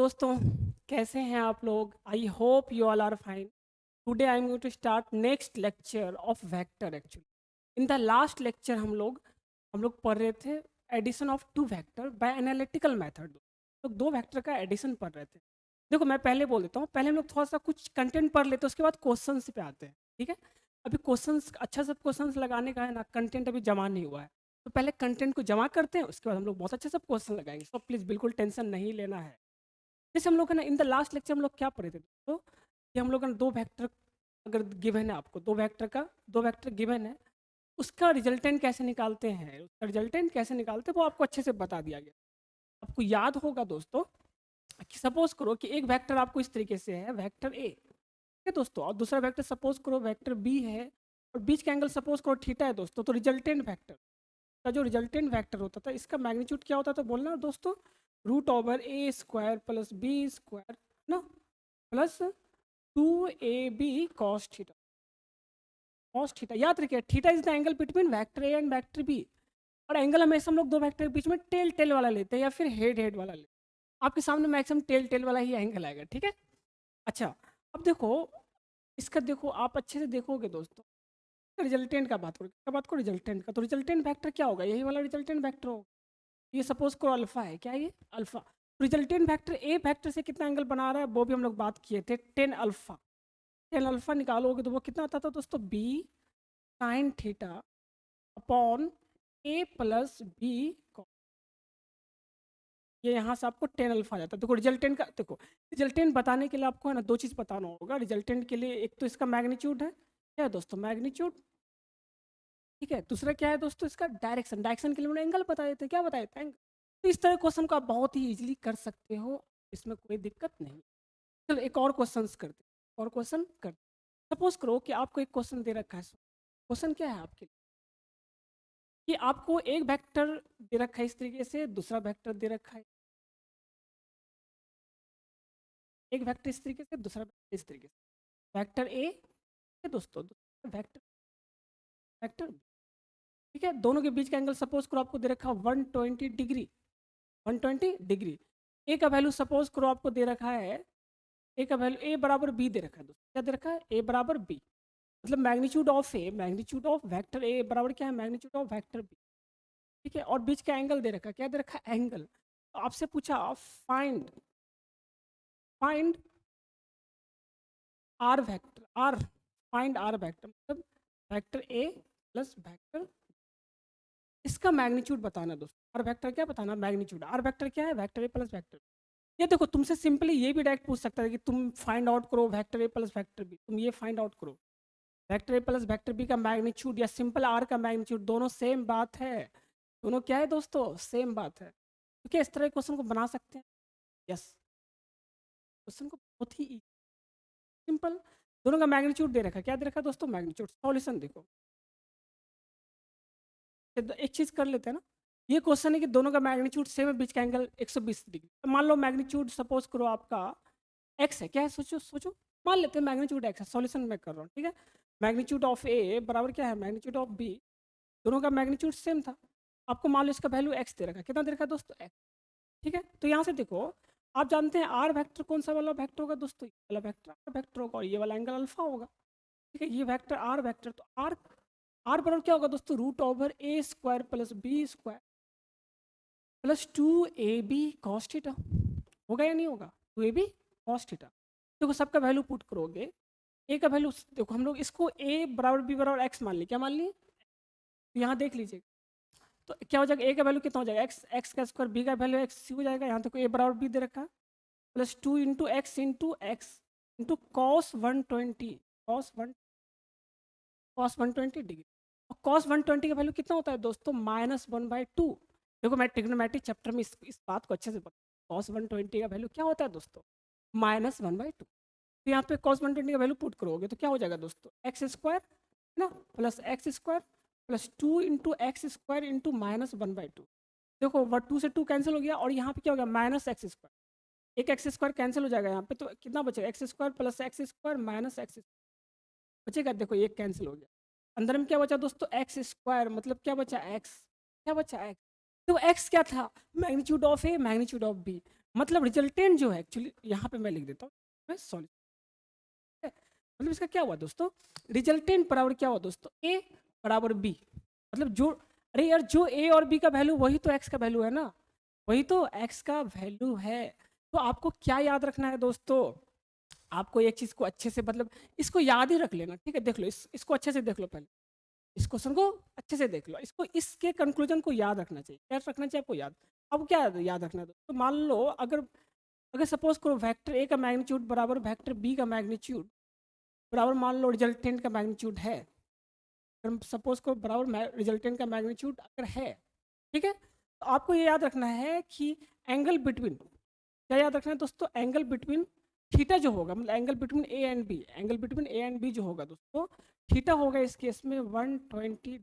दोस्तों, कैसे हैं आप लोग? I hope you all are fine. Today I am going to start next lecture of vector actually. In the last lecture हम लोग पढ़ रहे थे addition of two vector by analytical method. तो दो वेक्टर का एडिशन पढ़ रहे थे। देखो, मैं पहले बोल देता हूँ, पहले हम लोग थोड़ा सा कुछ कंटेंट पढ़ लेते हैं, उसके बाद क्वेश्चंस पे आते हैं, ठीक है? अभी क्वेश्चंस अच्छा सा क्वेश्चंस लगाने का है ना, कंटेंट अभी जमा नहीं हुआ है। तो पहले कंटेंट को जमा करते हैं, उसके बाद हम लोग बहुत अच्छे से क्वेश्चन लगाएंगे। तो प्लीज़ बिल्कुल टेंशन नहीं लेना है। जैसे हम लोग है ना, इन द लास्ट लेक्चर हम लोग क्या पढ़े थे दोस्तों, कि हम लोग है ना दो वेक्टर अगर गिवन है, आपको दो वेक्टर गिवन है, उसका रिजल्टेंट कैसे निकालते हैं, उसका रिजल्टेंट कैसे निकालते हैं वो आपको अच्छे से बता दिया गया। आपको याद होगा दोस्तों कि सपोज करो कि एक वेक्टर आपको इस तरीके से है, वेक्टर ए, ठीक है दोस्तों, और दूसरा वेक्टर सपोज करो वेक्टर बी है, और बीच का एंगल सपोज करो थीटा है दोस्तों। तो रिजल्टेंट वेक्टर का जो रिजल्टेंट वेक्टर होता था, इसका मैग्नीट्यूड क्या होता था बोलना दोस्तों? रूट ओवर ए स्क्वायर प्लस बी स्क्वायर ना, plus 2ab cos theta. cos theta याद रखिए, theta is the angle between vector a and vector b. और एंगल हमेशा हम लोग दो वेक्टर के बीच में टेल टेल वाला लेते हैं या फिर हेड हेड वाला लेते हैं। आपके सामने मैक्सिमम टेल टेल वाला ही एंगल आएगा, ठीक है? अच्छा, अब देखो इसका, देखो आप अच्छे से देखोगे दोस्तों, रिजल्टेंट का बात करो, क्या बात करो? रिजल्टेंट का। तो रिजल्टेंट वेक्टर क्या होगा? यही वाला रिजल्टेंट वेक्टर होगा। ये सपोज करो अल्फा है, क्या ये? Alpha. Resultant vector A vector से कितना एंगल बना रहा है वो भी हम लोग बात किए थे, 10 अल्फा। 10 अल्फा निकालोगे तो वो कितना आता था दोस्तों? B sine theta upon A plus B. ये यहाँ से आपको 10 अल्फा आ जाता है। देखो रिजल्टेंट का, देखो रिजल्टेंट बताने के लिए आपको है ना दो चीज़ बताना होगा रिजल्टेंट के लिए। एक तो इसका मैग्नीट्यूड है, क्या है दोस्तों? मैग्नीट्यूड, ठीक है। दूसरा क्या है दोस्तों? इसका डायरेक्शन। डायरेक्शन के लिए मैंने एंगल बताए थे, क्या बताए थे? एंगल। तो इस तरह क्वेश्चन को आप बहुत ही इजीली कर सकते हो, इसमें कोई दिक्कत नहीं। चलो एक और क्वेश्चन करते हैं, और क्वेश्चन करते। सपोज करो कि आपको एक क्वेश्चन दे रखा है। क्वेश्चन क्या है आपके लिए? कि आपको एक वेक्टर दे रखा है इस तरीके से, दूसरा वेक्टर दे रखा है, एक वेक्टर इस तरीके से, दूसरा वेक्टर इस तरीके से। वेक्टर ए है दोस्तों, दूसरा वेक्टर वेक्टर B, ठीक है। दोनों के बीच का एंगल सपोज करो आपको दे रखा 120 डिग्री, 120 डिग्री। ए का वैल्यू सपोज करो आपको दे रखा है, ए का वैल्यू ए बराबर बी दे रखा है दोस्तों। क्या दे रखा है? ए बराबर बी। मतलब magnitude of a, magnitude of vector ए बराबर क्या है? मैग्नीट्यूड ऑफ वेक्टर बी, ठीक है। और बीच का एंगल दे रखा है, क्या दे रखा है? एंगल। तो आपसे पूछा find find r vector, r find r vector, मतलब वेक्टर ए प्लस वेक्टर, इसका मैग्नीट्यूड बताना दोस्तों। आर वेक्टर क्या बताना? मैग्नीट्यूड। आर वेक्टर क्या है? वेक्टर ए प्लस वेक्टर। ये देखो तुमसे सिंपली ये भी डायरेक्ट पूछ सकता है कि तुम फाइंड आउट करो वेक्टर ए प्लस वेक्टर बी, तुम ये फाइंड आउट करो वेक्टर ए प्लस वेक्टर बी का मैग्नीट्यूड या सिंपल आर का मैग्नीट्यूड, दोनों सेम बात है। दोनों क्या है दोस्तों? सेम बात है। तो क्या इस तरह के क्वेश्चन को बना सकते हैं? यस, क्वेश्चन को बहुत ही सिंपल। दोनों का मैग्नीट्यूड दे रखा है, क्या दे रखा है दोस्तों? मैग्नीट्यूड। सॉल्यूशन देखो, एक चीज कर लेते हैं ना। ये क्वेश्चन है कि दोनों का मैग्नीट्यूड सेम है, बीच का एंगल 120 डिग्री। तो मान लो मैग्नीट्यूड सपोज करो आपका एक्स है, क्या है? सोचो सोचो, मान लेते हैं मैग्नीट्यूड एक्स है। सॉल्यूशन मैं कर रहा हूँ, ठीक है। मैग्नीट्यूड ऑफ ए बराबर क्या है? Magnitude of b. दोनों का मैग्नीट्यूड सेम था। आपको मान लो इसका वैल्यू एक्स दे रखा है, कितना दे रखा है दोस्तों? एक्स, ठीक है। तो यहाँ से देखो, आप जानते हैं आर वेक्टर कौन सा वाला वेक्टर होगा दोस्तों? ये वाला वेक्टर आर वेक्टर होगा, और ये वाला एंगल अल्फा होगा, ठीक है। ये वेक्टर आर वेक्टर, तो आर आर बराबर क्या होगा दोस्तों? रूट ओवर ए square plus B square plus 2ab cos theta. होगा या नहीं होगा? 2ab cos theta. देखो सबका वैल्यू पुट करोगे, ए का वैल्यू देखो, हम लोग इसको ए बराबर बी बराबर एक्स मान लिए, क्या मान लिए? तो यहाँ देख लीजिए, तो क्या हो जाएगा? ए का वैल्यू कितना हो जाएगा? एक्स, एक्स का स्क्वायर, बी का वैल्यू एक्स हो जाएगा। यहाँ तक ए बराबर बी दे रखा, plus 2 into x into cos 120, cos 120 degree. और कॉस 120 का वैल्यू कितना होता है दोस्तों? -1/2। देखो मैं ट्रिग्नोमेट्री चैप्टर में इस बात को अच्छे से पता, कॉस 120 का वैल्यू क्या होता है दोस्तों? -1/2। तो यहाँ पे कॉस 120 का वैल्यू पुट करोगे तो क्या हो जाएगा दोस्तों? एक्स स्क्वायर है ना, plus x square plus 2 into x square into -1/2। देखो 2 से 2 कैंसिल हो गया, और यहाँ पे क्या हो गया? Minus x square. एक एक्स स्क्वायर कैंसिल हो जाएगा यहाँ पे, तो कितना बचेगा? X square plus x square minus x बचेगा। देखो ये कैंसिल हो गया, अंदर में क्या बचा दोस्तों? एक्स स्क्वायर, मतलब क्या बचा? एक्स। क्या बचा? एक्स। तो एक्स क्या था? Magnitude of a, magnitude of b. मतलब रिजल्टेंट जो है एक्चुअली यहाँ पे मैं लिख देता हूँ सॉरी, मतलब इसका क्या हुआ दोस्तों, रिजल्टेंट बराबर क्या हुआ दोस्तों, ए बराबर बी, मतलब जो, अरे यार जो ए और बी का वैल्यू वही तो एक्स का वैल्यू है ना, वही तो एक्स का वैल्यू है। तो आपको क्या याद रखना है दोस्तों, आपको एक चीज़ को अच्छे से मतलब इसको याद ही रख लेना, ठीक है, देख लो इसको अच्छे से देख लो, पहले इस क्वेश्चन को अच्छे से देख लो, इसको इसके कंक्लूजन को याद रखना चाहिए, क्या रखना चाहिए आपको याद। अब क्या याद रखना है तो मान लो अगर अगर सपोज करो वेक्टर ए का मैग्नीट्यूड बराबर वेक्टर बी का मैग्नीट्यूड बराबर मान लो रिजल्टेंट का मैग्नीट्यूड है, अगर सपोज करो बराबर रिजल्टेंट का मैग्नीट्यूड अगर है, ठीक है, तो आपको ये याद रखना है कि एंगल बिटवीन, क्या याद रखना है दोस्तों, एंगल बिटवीन थीटा जो होगा, मतलब angle between a and b, angle between a and b जो होगा दोस्तों, थीटा होगा इस केस में 120।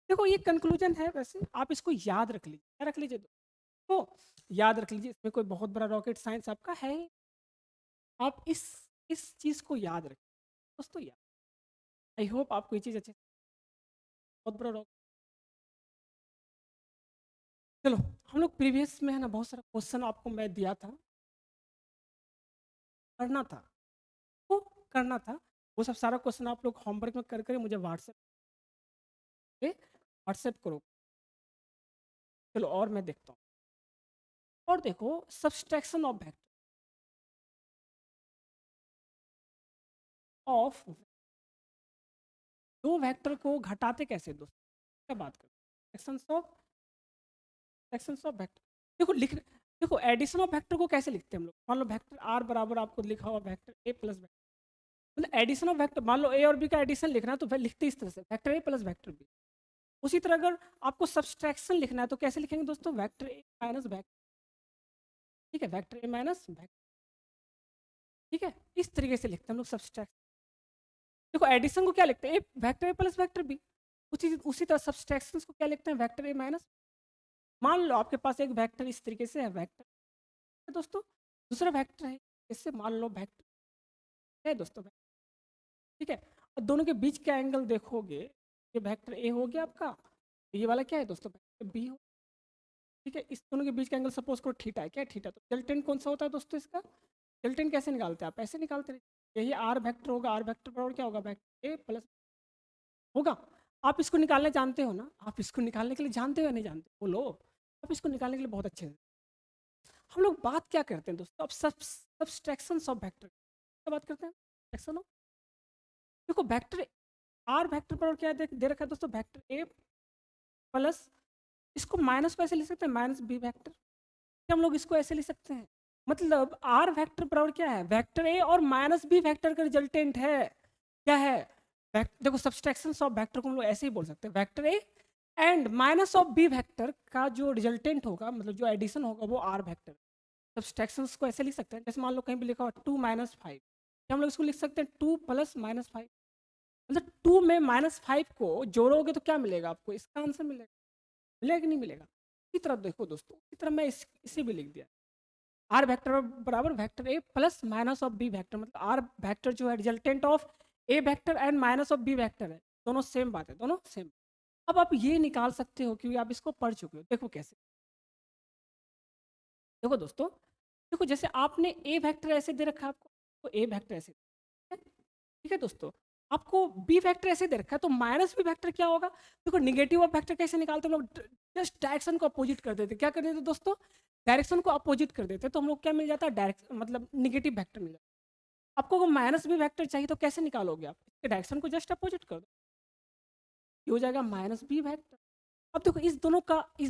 देखो ये कंक्लूजन है, वैसे आप इसको याद रख लीजिए, क्या रख लीजिए तो याद रख लीजिए, इसमें कोई बहुत बड़ा रॉकेट साइंस आपका है ही। आप इस चीज़ को याद रखें दोस्तों, याद, आई होप आपको ये चीज़ अच्छे, बहुत बड़ा रॉकेट। चलो, हम लोग प्रीवियस में है ना बहुत सारा क्वेश्चन आपको मैं दिया था, करना था, वो करना था, वो सब सारा क्वेश्चन आप लोग होमवर्क में कर कर मुझे व्हाट्सएप पे व्हाट्सएप करो। चलो और मैं देखता हूँ, और देखो सब्सट्रैक्शन ऑफ दो वेक्टर को घटाते कैसे दोस्तों, क्या बात करें, फ्रैक्शंस ऑफ वेक्टर, देखो लिख, देखो एडिशन ऑफ वेक्टर को कैसे लिखते हैं हम लोग, मान लो वेक्टर आर बराबर आपको लिखा हुआ वेक्टर ए प्लस वेक्टर, मतलब एडिशन ऑफ वेक्टर, मान लो ए और बी का एडिशन लिखना है तो लिखते इस तरह से वेक्टर ए प्लस वेक्टर बी। उसी तरह अगर आपको सब्सट्रैक्शन लिखना है तो कैसे लिखेंगे दोस्तों, वेक्टर ए माइनस वेक्टर, ठीक है, वेक्टर ए माइनस वेक्टर, ठीक है, इस तरीके से लिखते हैं हम लोग सब्सट्रैक्शन। देखो एडिशन को क्या लिखते हैं, वेक्टर ए प्लस वेक्टर बी, उसी तरह सब्सट्रैक्शन को क्या लिखते हैं, वेक्टर ए माइनस, मान लो आपके पास एक वेक्टर इस तरीके से है वेक्टर है दोस्तों, दूसरा वेक्टर है इससे, मान लो वेक्टर है दोस्तों, ठीक है, और दोनों के बीच का एंगल देखोगे, ये वेक्टर ए हो गया आपका, ये वाला क्या है दोस्तों, वेक्टर बी हो, ठीक है, इस दोनों के बीच का एंगल सपोज करो थीटा है, क्या है थीटा, तो रिजल्टेंट कौन सा होता है दोस्तों इसका, रिजल्टेंट कैसे निकालते हैं आप, ऐसे निकालते रहिए, यही आर वेक्टर होगा, आर वेक्टर बराबर क्या होगा, वेक्टर ए प्लस होगा। आप इसको निकालने जानते हो ना, आप इसको निकालने के लिए जानते हो या नहीं जानते, बोलो, आप इसको निकालने के लिए बहुत अच्छे हैं। हम लोग बात क्या करते हैं दोस्तों, अब सब्सट्रैक्शंस ऑफ वेक्टर क्या बात करते हैं, सब्सट्रैक्शन ऑफ, देखो वेक्टर आर वेक्टर पर क्या दे रखा है दोस्तों, वेक्टर ए प्लस, इसको माइनस को ऐसे लिख सकते हैं माइनस बी वेक्टर, क्या हम लोग इसको ऐसे लिख सकते हैं, मतलब आर वेक्टर बराबर क्या है, वेक्टर ए और माइनस बी वेक्टर का रिजल्टेंट है, क्या है, देखो सब्सट्रैक्शन ऑफ वेक्टर को हम लोग ऐसे ही बोल सकते हैं, vector a and minus of B vector का जो रिजल्टेंट होगा, मतलब जो एडिशन होगा वो आर वेक्टर, सब्सट्रैक्शंस को ऐसे लिख सकते हैं, जैसे मान लो कहीं भी लिखा हुआ 2 माइनस 5, क्या हम लोग इसको लिख सकते हैं 2 प्लस माइनस 5, मतलब 2 में माइनस 5 को जोड़ोगे तो क्या मिलेगा आपको, इसका आंसर मिलेगा, मिलेगा कि नहीं मिलेगा। इसी तरह देखो दोस्तों, इसी तरह मैं इसे भी लिख दिया, आर वेक्टर बराबर vector A plus minus of B vector, मतलब आर वेक्टर जो है resultant of a vector and minus of B vector है, दोनों सेम बात है, दोनों सेम। अब आप ये निकाल सकते हो क्योंकि आप इसको पढ़ चुके हो, देखो कैसे, देखो दोस्तों, देखो जैसे आपने ए वेक्टर ऐसे दे रखा है आपको, तो ए वेक्टर ऐसे, ठीक है दोस्तों, आपको बी वेक्टर ऐसे दे रखा है, तो माइनस बी वेक्टर क्या होगा, देखो निगेटिव ऑफ वेक्टर कैसे निकालते हैं हम लोग, जस्ट डायरेक्शन को अपोजिट कर देते, क्या कर देते दोस्तों, डायरेक्शन को अपोजिट कर देते, तो हम लोग क्या मिल जाता है, डायरेक्ट मतलब निगेटिव वेक्टर मिल जाता है। आपको अगर माइनस बी वेक्टर चाहिए तो कैसे निकालोगे आप, इसके डायरेक्शन को जस्ट अपोजिट कर दो, ये हो जाएगा माइनस बी वेक्टर। अब देखो इस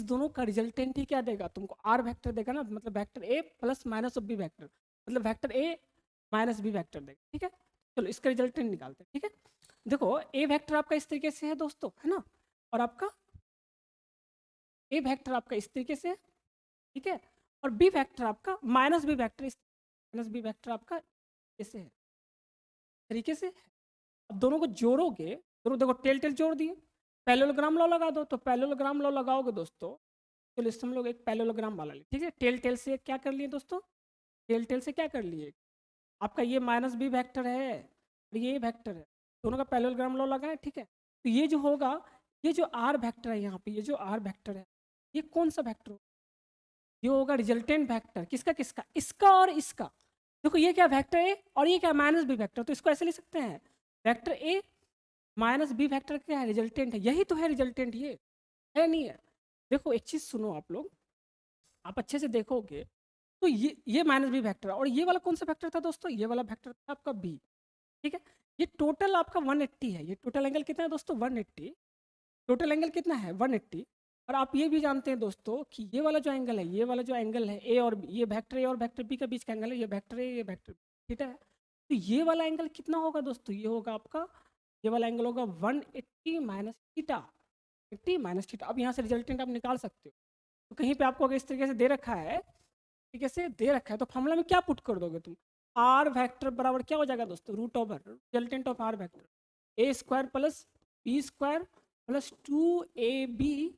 दोनों का रिजल्टेंट ही क्या देगा तुमको, आर वेक्टर देगा ना, मतलब vector A plus minus of B vector, मतलब वेक्टर ए माइनस बी वेक्टर देगा, ठीक है। चलो इसका रिजल्टेंट निकालते हैं, ठीक है, देखो ए वेक्टर आपका इस तरीके से है दोस्तों, है ना, और आपका ए वेक्टर आपका इस तरीके से है, ठीक है, और बी वेक्टर आपका माइनस बी वेक्टर, इस माइनस बी वेक्टर आपका ऐसे है, तरीके से। अब दोनों को जोड़ोगे, दोनों देखो टेल टेल जोड़ दिए, पैरेललोग्राम लॉ लगा दो, तो पैरेललोग्राम लॉ लगाओगे दोस्तों, चलो इससे हम लोग एक पैरेललोग्राम वाला लिए, ठीक है, टेल टेल से क्या कर लिए दोस्तों, टेल टेल से क्या कर लिए, आपका ये माइनस बी वेक्टर है और ये वेक्टर है, दोनों का पैरेललोग्राम लॉ लगाए, ठीक है, तो ये जो होगा, ये जो आर वेक्टर है यहाँ पे, ये जो आर वेक्टर है, ये कौन सा वेक्टर होगा, ये होगा रिजल्टेंट वेक्टर, किसका किसका, इसका और इसका। देखो ये क्या वेक्टर ए और ये क्या माइनस बी वेक्टर, तो इसको ऐसे लिख सकते हैं वेक्टर ए माइनस बी वेक्टर क्या है, रिजल्टेंट है, यही तो है रिजल्टेंट, ये है नहीं है। देखो एक चीज सुनो आप लोग, आप अच्छे से देखोगे तो ये माइनस बी वेक्टर और ये वाला कौन सा वेक्टर था दोस्तों, ये वाला वेक्टर था आपका बी, ठीक है। ये टोटल आपका 180 है, ये टोटल एंगल कितना है दोस्तों 180, टोटल एंगल कितना है 180। और आप ये भी जानते हैं दोस्तों कि ये वाला जो एंगल है, ये वाला जो एंगल है ए और बी, ये वेक्टर ए और वेक्टर बी के बीच का एंगल है, ये वेक्टर ए ये वेक्टर बी, ठीक है। तो ये वाला एंगल कितना होगा दोस्तों, ये होगा आपका, ये वाला एंगल होगा 180 माइनस थीटा, 80 माइनस थीटा। अब यहाँ से रिजल्टेंट आप निकाल सकते हो। तो कहीं पे आपको अगर इस तरीके से दे रखा है, तरीके से दे रखा है, तो फॉर्मूला में क्या पुट कर दोगे तुम, आर वेक्टर बराबर क्या हो जाएगा दोस्तों, root over resultant of r vector a square plus B square plus 2ab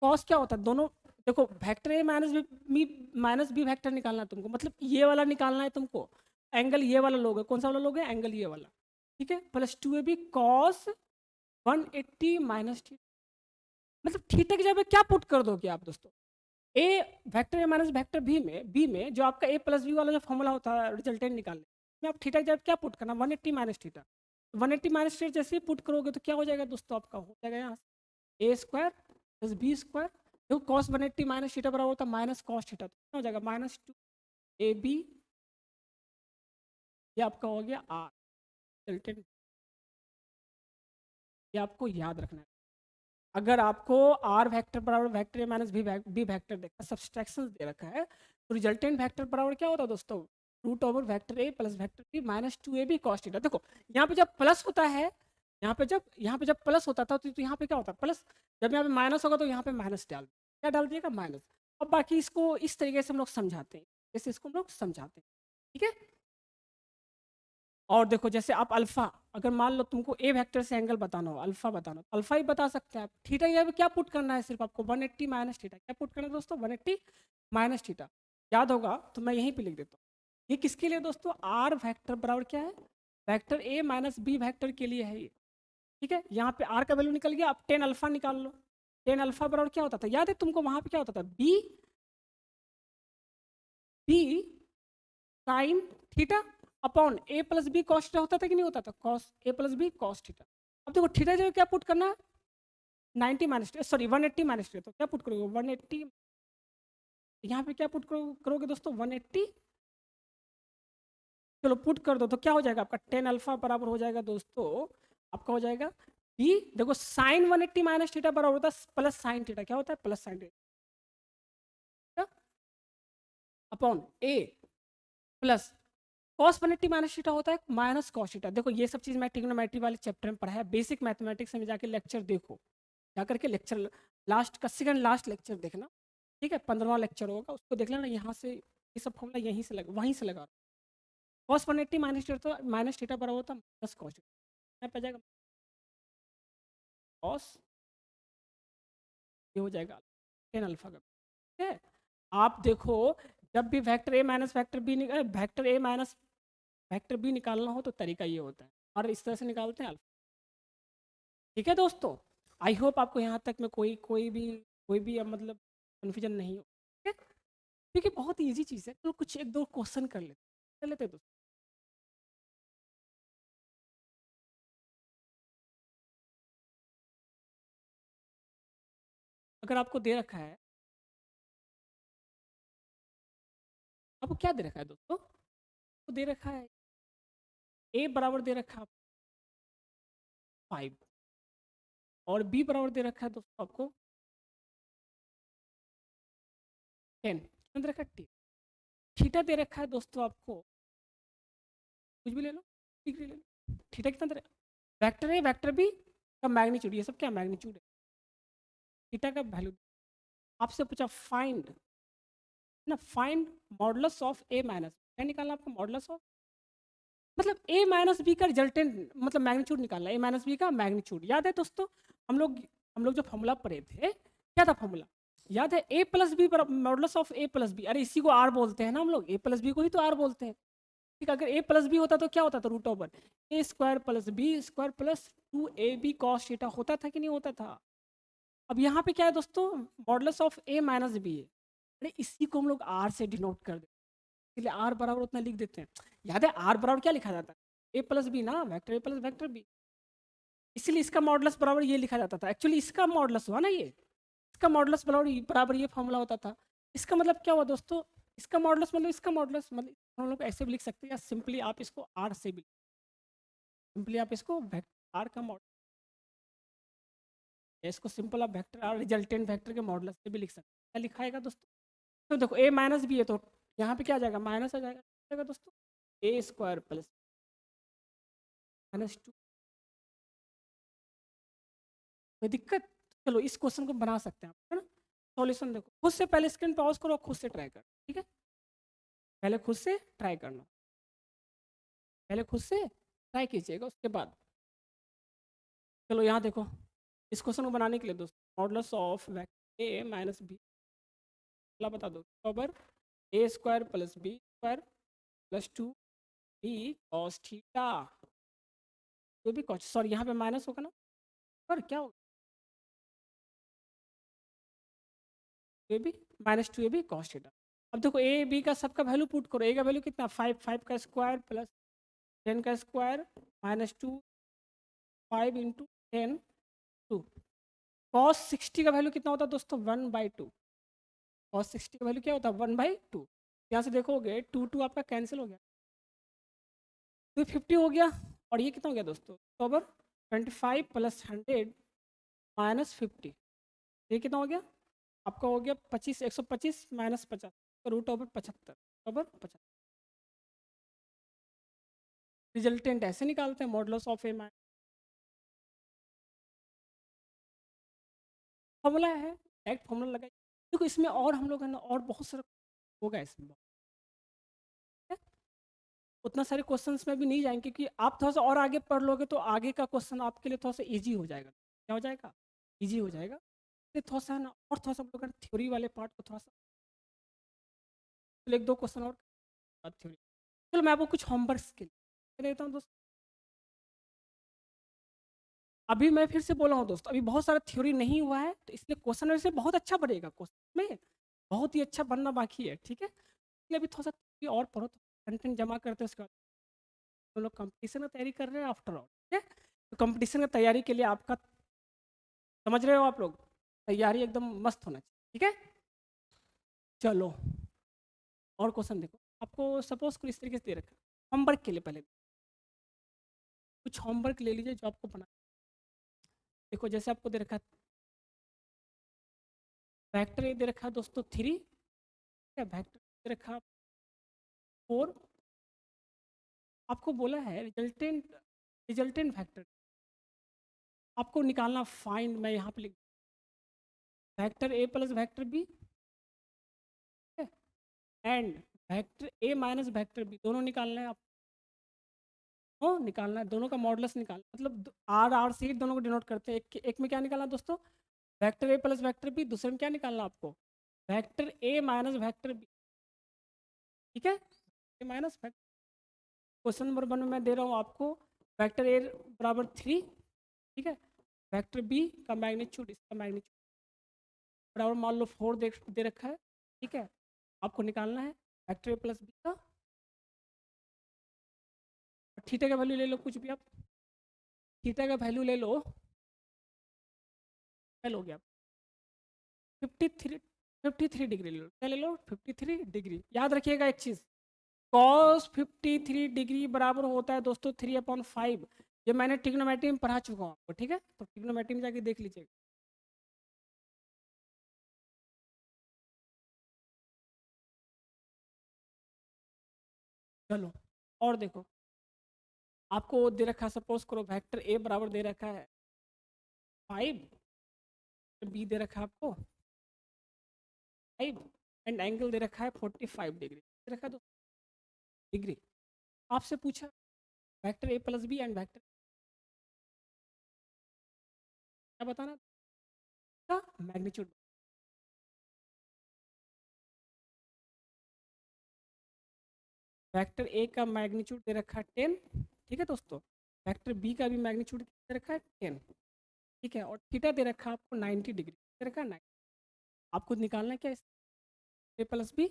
cos क्या होता है दोनों। देखो वेक्टर ए माइनस बी वेक्टर निकालना है तुमको, मतलब ये वाला निकालना है तुमको, एंगल ये वाला लोगे, कौन सा वाला लोगे, एंगल ये वाला, ठीक है, plus 2ab cos 180 minus theta. मतलब थीटा की जगह क्या पुट कर दोगे आप दोस्तों, A vector A minus vector B में जो आपका ए प्लस बी वाला जो फॉर्मूला होता है रिजल्टेंट निकालने में, आप थीटा की जगह क्या पुट करना, 180 माइनस थीटा। 180 माइनस थीटा जैसे ही पुट करोगे तो क्या हो जाएगा दोस्तों, आपका हो जाएगा यहाँ से ए स्क्वायर प्लस बी स्क्वायर, देखो कॉस 180 माइनस थीटा बराबर होता है माइनस कॉस थीटा, तो क्या हो जाएगा -2ab, ये आपका हो गया आर रिजल्टेंट। ये आपको याद रखना है। अगर आपको आर वेक्टर बराबर वेक्टर ए माइनस बी वेक्टर देखा सब्सट्रैक्शन दे रखा है, तो रिजल्टेंट वेक्टर बराबर क्या होता है दोस्तों, रूट ओवर वेक्टर ए plus vector b minus 2ab cos theta. देखो यहाँ पे जब प्लस होता है, यहाँ पे जब प्लस होता था तो यहाँ पे क्या होता है प्लस, जब यहाँ पे माइनस होगा तो यहाँ पे माइनस क्या डाल दिएगा माइनस। अब बाकी इसको इस तरीके से हम लोग समझाते हैं, जैसे इसको हम लोग समझाते हैं, ठीक है। और देखो जैसे आप अल्फा, अगर मान लो तुमको ए वेक्टर से एंगल बताना हो, अल्फा बताना हो, तो अल्फा ही बता सकते हैं आप। थीटा यहाँ पे क्या पुट करना है, सिर्फ आपको 180 माइनस थीटा, क्या पुट करना है दोस्तों 180 माइनस थीटा। याद होगा तो मैं यहीं पे लिख देता हूँ। ये किसके लिए दोस्तों, आर वेक्टर बराबर क्या है, वेक्टर ए माइनस बी वेक्टर के लिए है ये, ठीक है। यहाँ पे आर का वैल्यू निकल गया, आप 10 अल्फा निकाल लो। 10 अल्फा बराबर क्या होता था, याद है तुमको वहां पे क्या होता था, B B sine theta upon A plus B cos theta होता था कि नहीं होता था, cos A plus B cos theta. अब देखो थीटा जो क्या पुट करना है 90 माइनस सॉरी 180 माइनस थीटा, तो क्या पुट करोगे 180, यहाँ पे क्या पुट करोगे दोस्तों 180, चलो पुट कर दो तो क्या हो जाएगा आपका 10 अल्फा बराबर हो जाएगा दोस्तों, आपका हो जाएगा बी, देखो साइन 180 माइनस थीटा बराबर होता है प्लस साइन थीटा, क्या होता है plus sign theta upon A plus cos 180 minus theta होता है माइनस कॉस थीटा। देखो ये सब चीज़ मैं ट्रिग्नोमेट्री वाले चैप्टर में पढ़ा है, बेसिक मैथमेटिक्स में जाके लेक्चर देखो, जाकर के लेक्चर लास्ट का सेकंड लास्ट लेक्चर देखना, ठीक है, 15वां लेक्चर होगा, उसको देख लेना। यहाँ से ये सब फॉर्मूला यहीं से लगा, वहीं से लगा, कॉस 180 माइनस थीटा बराबर होता है प्लस कॉस थीटा, पे जाएगा कॉस, ये हो जाएगा 10 अल्फा का, ठीक है। आप देखो जब भी वेक्टर ए माइनस वेक्टर बी निकालना हो तो तरीका ये होता है, और इस तरह से निकालते हैं अल्फा, ठीक है दोस्तों। आई होप आपको यहाँ तक में कोई भी अब मतलब कन्फ्यूजन नहीं हो, ठीक है, क्योंकि बहुत ईजी चीज़ है। तो कुछ एक दो क्वेश्चन कर लेते हैं दोस्तों। अगर आपको दे रखा है, आपको क्या दे रखा है दोस्तों, तो दे रखा है ए बराबर दे रखा है 5 और बी बराबर दे रखा है दोस्तों आपको 10, दे रखा है 10, थीटा दे रखा है दोस्तों आपको, कुछ भी ले लो, डिग्री ले लो, थीटा कितना दे रखा है, वेक्टर ए वेक्टर बी का मैग्नीट्यूड, ये सब क्या मैग्नीट्यूड है, थीटा का वैल्यू आपसे पूछा फाइंड ना, find modulus of a minus, क्या निकालना आपको मॉडुलस ऑफ, मतलब ए माइनस बी का रिजल्टेंट, मतलब मैग्नीट्यूड निकालना, ए माइनस बी का मैग्नीट्यूड। याद है दोस्तों हम लोग जो फॉर्मूला पढ़े थे, क्या था फॉर्मूला, याद है ए plus B modulus of A plus B, अरे इसी को आर बोलते हैं ना हम लोग, ए प्लस बी को ही तो आर बोलते हैं, ठीक है। अगर ए प्लस बी होता तो क्या होता था, रूट ओवर ए square plus B square plus 2ab cos theta होता था कि नहीं होता था। अब यहाँ पे क्या है दोस्तों, modulus of a minus b है, अरे इसी को हम लोग आर से डिनोट कर देते हैं, इसलिए आर बराबर उतना लिख देते हैं। याद है आर बराबर क्या लिखा जाता है, ए प्लस बी ना, वेक्टर ए प्लस वेक्टर बी। इसीलिए इसका मॉडुलस बराबर ये लिखा जाता था, एक्चुअली इसका मॉडुलस हुआ ना ये, इसका मॉडुलस बराबर ये फॉर्मूला होता था। इसका मतलब क्या हुआ दोस्तों, इसका मॉडुलस मतलब इसका मॉडुलस, मतलब हम लोग ऐसे भी लिख सकते हैं, या सिंपली आप इसको आर से भी, सिंपली आप इसको आर का मॉडल, इसको सिंपल आप वेक्टर आर रिजल्टेंट वेक्टर के मॉडुलस से भी लिख सकते हैं। क्या लिखाएगा दोस्तों, तो देखो ए माइनस बी है तो यहाँ पे क्या आ जाएगा, माइनस आ जाएगा दोस्तों, ए स्क्वायर प्लस -2। कोई दिक्कत, चलो इस क्वेश्चन को बना सकते हैं आप, है ना। सॉल्यूशन देखो, खुद से पहले स्क्रीन पॉज करो, खुद से ट्राई कर, ठीक है, पहले खुद से ट्राई करना, पहले खुद से ट्राई कीजिएगा, उसके बाद चलो यहाँ देखो, इस क्वेश्चन को बनाने के लिए दोस्तों modulus of vector A minus B बता दो, बराबर A square plus B square plus 2 B cos theta, जो भी कॉस, सॉरी यहाँ पे माइनस होगा ना, पर क्या होगा, ये भी -2 ए बी कॉस थीटा। अब देखो ए बी का सबका वैल्यू पुट करो, ए का वैल्यू कितना 5, 5 का स्क्वायर प्लस 10 का स्क्वायर -2, 5 इंटू 10 2, कॉस 60 का वैल्यू कितना होता है दोस्तों 1/2, कॉस 60 का वैल्यू क्या होता है 1/2। यहाँ से देखोगे 2 2 आपका कैंसिल हो गया, तो 50 हो गया, और ये कितना हो गया दोस्तों, बराबर 25 प्लस 100 माइनस 50, ये कितना हो गया आपका, हो गया 25, 125 minus 50, root over 75 over 75। Resultant ऐसे निकालते हैं, modulus of a minus, formula है, डायरेक्ट फॉर्मूला लगाइए। देखो इसमें और हम लोग है ना, और बहुत सारा होगा इसमें, ठीक है? उतना सारे क्वेश्चंस में भी नहीं जाएंगे, क्योंकि आप थोड़ा सा और आगे पढ़ लोगे तो आगे का क्वेश्चन आपके लिए थोड़ा सा इजी हो जाएगा। क्या हो जाएगा, इजी हो जाएगा। तो थोड़ा सा है ना, और थोड़ा सा हम लोग थ्योरी वाले पार्ट को थोड़ा सा, एक दो क्वेश्चन और थ्योरी। चलो मैं आपको कुछ होमवर्क के लिए देता हूँ दोस्तों। अभी मैं फिर से बोला हूँ दोस्तों, अभी बहुत सारा थ्योरी नहीं हुआ है, तो इसलिए क्वेश्चन वैसे बहुत अच्छा बनेगा, क्वेश्चन में बहुत ही अच्छा बनना बाकी है, ठीक है। इसलिए अभी थोड़ा सा theory और पढ़ो, तो कंटेंट जमा करते हैं, उसके बाद हम लोग कंपटीशन की तैयारी कर रहे हैं आफ्टर ऑल, ठीक है। तो कंपटीशन की तैयारी के लिए आपका, समझ रहे हो आप लोग, तैयारी एकदम मस्त होना चाहिए, ठीक है। चलो और क्वेश्चन देखो, आपको सपोज को इस तरीके से दे रखा है, होमवर्क के लिए पहले कुछ होमवर्क ले लीजिए जो आपको बना, देखो जैसे आपको दे रखा है वेक्टर, ये दे रखा है दोस्तों 3, क्या वेक्टर दे रखा है 4, आपको बोला है रिजल्टेंट वेक्टर आपको निकालना, फाइंड, मैं यहाँ पे लिख vector A plus vector b and vector A minus vector b, दोनों निकालना है आपको, निकालना है दोनों का मॉडुलस निकालना, मतलब आर आर से ही दोनों को डिनोट करते हैं। एक में क्या निकालना दोस्तों, वेक्टर ए प्लस वेक्टर बी, दूसरे में क्या निकालना आपको, वेक्टर ए माइनस वेक्टर बी, ठीक है, a minus vector. Question number 1 में मैं दे रहा हूँ आपको वेक्टर ए बराबर 3, ठीक है, वेक्टर बी का मैग्नीट्यूड, इसका मैग्नीट्यूड बराबर मान लो 4 दे रखा है, ठीक है। आपको निकालना है वेक्टर ए प्लस बी का, थीटा का वैल्यू ले लो कुछ भी आप, थीटा का वैल्यू ले लो, क्या लोगे आप 53, 53 डिग्री ले लो, क्या ले लो 53 डिग्री। याद रखिएगा एक चीज़, कॉस 53 डिग्री बराबर होता है दोस्तों 3/5, ये मैंने ट्रिग्नोमेट्री में पढ़ा चुका हूँ आपको, ठीक है, तो ट्रिग्नोमेट्री में जाके देख लीजिएगा। चलो और देखो, आपको दे रखा है, सपोज करो वेक्टर ए बराबर दे रखा है 5, बी दे रखा है आपको 5, एंड एंगल दे रखा है 45 डिग्री, दे रखा है तो डिग्री। आपसे पूछा vector A plus b and vector, क्या बताना था, मैग्नीट्यूड। वेक्टर ए का मैग्नीट्यूड दे रखा है 10, ठीक है दोस्तों, वेक्टर बी का भी मैग्नीट्यूड दे रखा है 10, ठीक है, और थीटा दे रखा है आपको 90 डिग्री, दे रखा है 90। आपको निकालना क्या है, ए प्लस बी,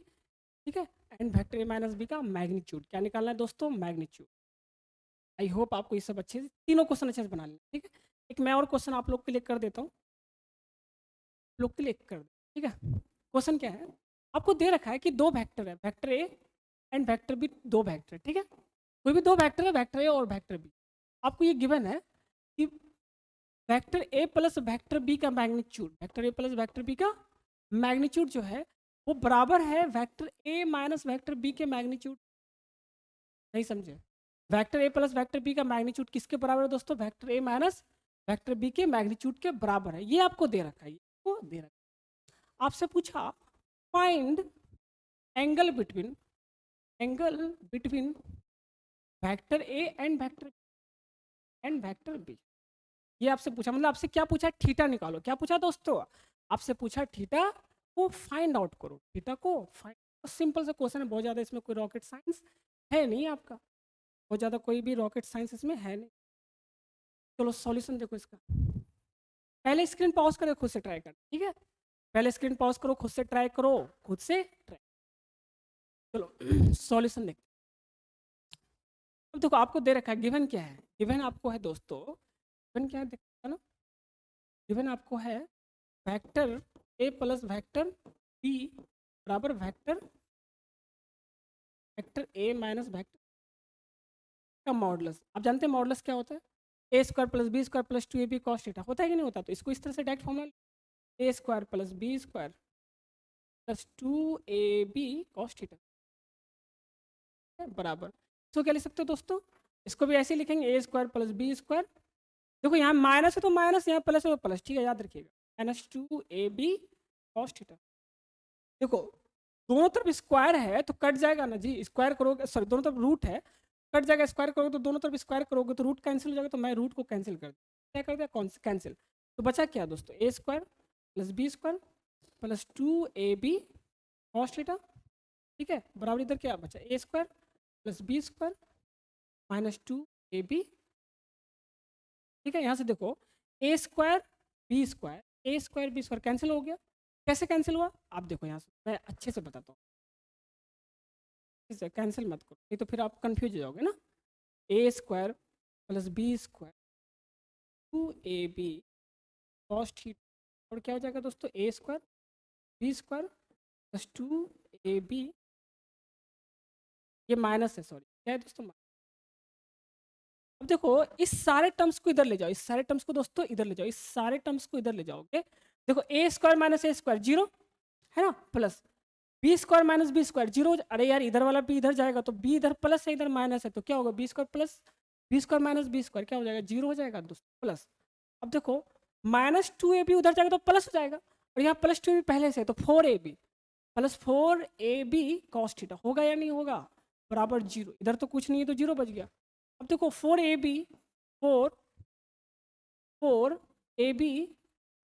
ठीक है, and vector A minus b का मैग्नीट्यूड क्या निकालना है दोस्तों, मैग्नीट्यूड। आई होप आपको ये सब अच्छे से तीनों क्वेश्चन अच्छे से बना लेना, ठीक है। एक मैं और क्वेश्चन आप लोग के लिए कर देता हूँ, लोग के लिए कर दो, ठीक है। क्वेश्चन क्या है, आपको दे रखा है कि दो वेक्टर है, vector a and vector b, दो वेक्टर है, ठीक है। कोई भी दो वेक्टर है, वेक्टर ए और वेक्टर बी। आपको ये गिवन है कि वेक्टर ए प्लस वेक्टर बी का मैग्नीट्यूड, वेक्टर ए प्लस वेक्टर बी का मैग्नीट्यूड जो है वो बराबर है वेक्टर ए माइनस वेक्टर बी के मैग्नीट्यूड। नहीं समझे, वेक्टर ए प्लस वेक्टर बी का मैग्नीट्यूड किसके बराबर है दोस्तों, वेक्टर ए माइनस वेक्टर बी के मैग्नीट्यूड के बराबर है। ये आपको दे रखा है, आपको दे रखा है। आपसे पूछा find angle between vector a and vector b. ये आपसे पूछा, मतलब आपसे क्या पूछा, थीटा निकालो। क्या पूछा दोस्तों, आपसे पूछा थीटा को फाइंड आउट करो, थीटा को फाइंड। सिंपल सा क्वेश्चन है, बहुत ज़्यादा इसमें कोई रॉकेट साइंस है नहीं आपका, बहुत ज़्यादा कोई भी रॉकेट साइंस इसमें है नहीं। चलो सॉल्यूशन देखो इसका, पहले स्क्रीन पॉज करो, खुद से ट्राई कर, ठीक है। पहले स्क्रीन पॉज करो, खुद से ट्राई करो, खुद से ट्राई। चलो सॉल्यूशन देखते हैं। अब देखो आपको दे रखा है, गिवन क्या है, गिवन आपको है दोस्तों, गिवन क्या है देखो ना, गिवन आपको है वेक्टर ए प्लस वेक्टर बी बराबर वेक्टर ए माइनस वेक्टर का मॉडुलस। आप जानते हैं मॉडुलस क्या होता है, A square plus B square plus 2ab cos theta, होता है कि नहीं होता। तो इसको इस तरह से direct formula, A square plus B square plus 2ab cos theta बराबर, इसको क्या लिख सकते हो दोस्तों, इसको भी ऐसे लिखेंगे, ए स्क्वायर प्लस बी स्क्वायर, देखो यहाँ माइनस है तो माइनस, यहाँ प्लस है तो प्लस, ठीक है, याद रखिएगा, माइनस 2ab कॉस थीटा। देखो दोनों तरफ स्क्वायर है तो कट जाएगा ना जी, स्क्वायर करोगे, सॉरी दोनों तरफ रूट है, कट जाएगा, स्क्वायर करोगे तो दोनों तरफ स्क्वायर करोगे तो रूट कैंसिल हो जाएगा, तो मैं रूट को कैंसिल कर दिया, क्या कर दिया, कैंसिल। तो बचा क्या दोस्तों, A square plus B square plus 2ab cos theta, ठीक है, बराबर इधर क्या बचा, A square plus B square minus 2ab, ठीक है। यहाँ से देखो ए स्क्वायर बी स्क्वायर कैंसिल हो गया, कैसे कैंसिल हुआ आप देखो, यहाँ से मैं अच्छे से बताता हूँ, कैंसिल मत करो नहीं तो फिर आप कंफ्यूज हो जाओगे ना। A square plus B square 2ab cos theta, और क्या हो जाएगा दोस्तों, A square B square plus 2ab, ये माइनस है, सॉरी क्या है दोस्तों। अब देखो इस सारे टर्म्स को इधर ले जाओ, इस सारे टर्म्स को दोस्तों इधर ले जाओ, इस सारे टर्म्स को इधर ले जाओगे, देखो ए square minus a square zero है ना, plus B square minus b square zero, अरे यार इधर वाला बी इधर जाएगा तो बी इधर प्लस है इधर माइनस है, तो क्या होगा, b square plus B square minus b square क्या हो जाएगा, जीरो हो जाएगा दोस्तों, प्लस। अब देखो माइनस 2ab उधर जाएगा तो प्लस हो जाएगा, और यहाँ प्लस 2ab पहले से, तो 4ab plus 4ab cos theta होगा या नहीं होगा, बराबर जीरो, इधर तो कुछ नहीं है तो जीरो बच गया। अब देखो 4ab 4ab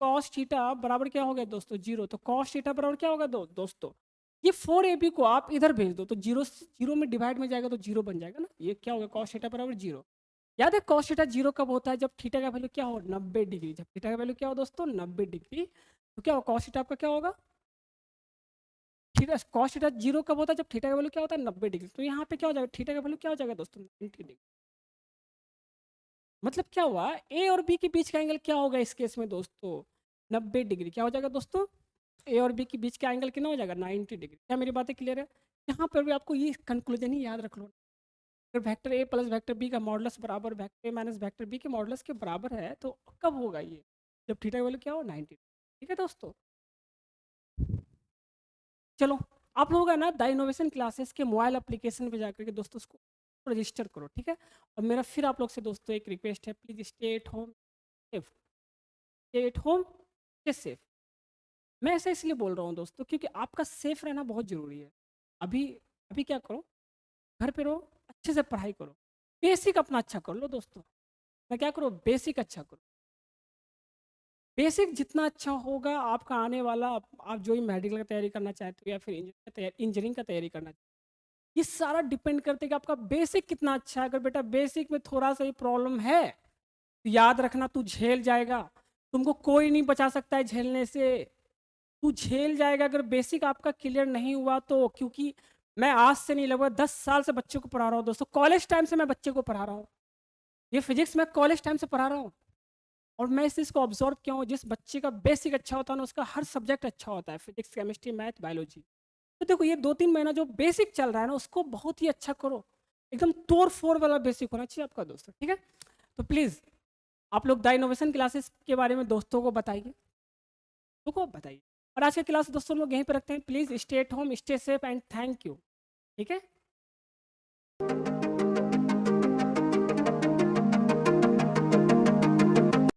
कॉस थीटा बराबर क्या हो गया दोस्तों, जीरो, तो कॉस थीटा बराबर क्या होगा दोस्तों, ये 4ab को आप इधर भेज दो तो जीरो जीरो में डिवाइड में जाएगा तो जीरो बन जाएगा ना, ये क्या होगा, कॉस थीटा बराबर जीरो। याद है कॉस थीटा जीरो कब होता है, जब थीटा का वैल्यू क्या हो, 90 डिग्री, जब थीटा का वैल्यू क्या हो दोस्तों, 90 डिग्री, तो क्या होगा कॉस थीटा आपका क्या होगा, थीटा कॉस थीटा जीरो कब होता है, जब थीटा का वैल्यू क्या होता है, 90 डिग्री, तो यहाँ पे क्या हो जाएगा, थीटा का वैल्यू क्या हो जाएगा दोस्तों, 90 डिग्री। मतलब क्या हुआ, ए और बी के बीच का एंगल क्या होगा इस केस में दोस्तों, 90 डिग्री, क्या हो जाएगा दोस्तों, ए और बी के बीच का एंगल कितना हो जाएगा, 90 डिग्री। क्या मेरी बातें क्लियर है, यहाँ पर भी आपको ये कंक्लूजन ही याद रख लो, अगर वेक्टर ए प्लस वेक्टर बी का मॉडुलस बराबर वेक्टर ए माइनस वेक्टर बी के मॉडुलस के बराबर है, तो कब होगा ये, जब थीटा का वैल्यू क्या हो, 90, ठीक है दोस्तों। चलो आप लोग है ना द इनोवेशन क्लासेस के मोबाइल एप्लीकेशन पे जाकर के दोस्तों उसको रजिस्टर करो, ठीक है। और मेरा फिर आप लोग से दोस्तों एक रिक्वेस्ट है, please stay at home safe, stay at home stay safe. मैं ऐसा इसलिए बोल रहा हूँ दोस्तों क्योंकि आपका सेफ रहना बहुत ज़रूरी है। अभी अभी क्या करो, घर पे रहो, अच्छे से पढ़ाई करो, बेसिक अपना अच्छा कर लो दोस्तों, मैं क्या करो, बेसिक अच्छा करो, बेसिक जितना अच्छा होगा आपका आने वाला, आप जो ही मेडिकल की तैयारी करना चाहते हो या फिर इंजीनियरिंग का तैयारी करना चाहते हो, ये सारा डिपेंड करते हैं कि आपका बेसिक कितना अच्छा है। अगर बेटा बेसिक में थोड़ा सा ही प्रॉब्लम है तो याद रखना तू झेल जाएगा, तुमको कोई नहीं बचा सकता है झेलने से, तू झेल जाएगा अगर बेसिक आपका क्लियर नहीं हुआ तो। क्योंकि मैं आज से नहीं, लगभग 10 साल से बच्चों को पढ़ा रहा हूँ दोस्तों, कॉलेज टाइम से मैं बच्चे को पढ़ा रहा हूँ। ये फिजिक्स मैं कॉलेज टाइम से पढ़ा रहा हूँ। और मैं इस चीज़ को ऑब्जर्व किया हूँ, जिस बच्चे का बेसिक अच्छा होता है ना, उसका हर सब्जेक्ट अच्छा होता है, फिजिक्स, केमिस्ट्री, मैथ, बायोलॉजी। तो देखो ये 2-3 महीना जो बेसिक चल रहा है ना, उसको बहुत ही अच्छा करो। एकदम तोड़ फोड़ वाला बेसिक होना चाहिए आपका दोस्तों, ठीक है। तो प्लीज़ आप लोग द इनोवेशन क्लासेस के बारे में दोस्तों को बताइए, को बताइए। और आज का क्लास दोस्तों लोग यहीं पर रखते हैं। Please stay at home, stay safe and thank you, ठीक है।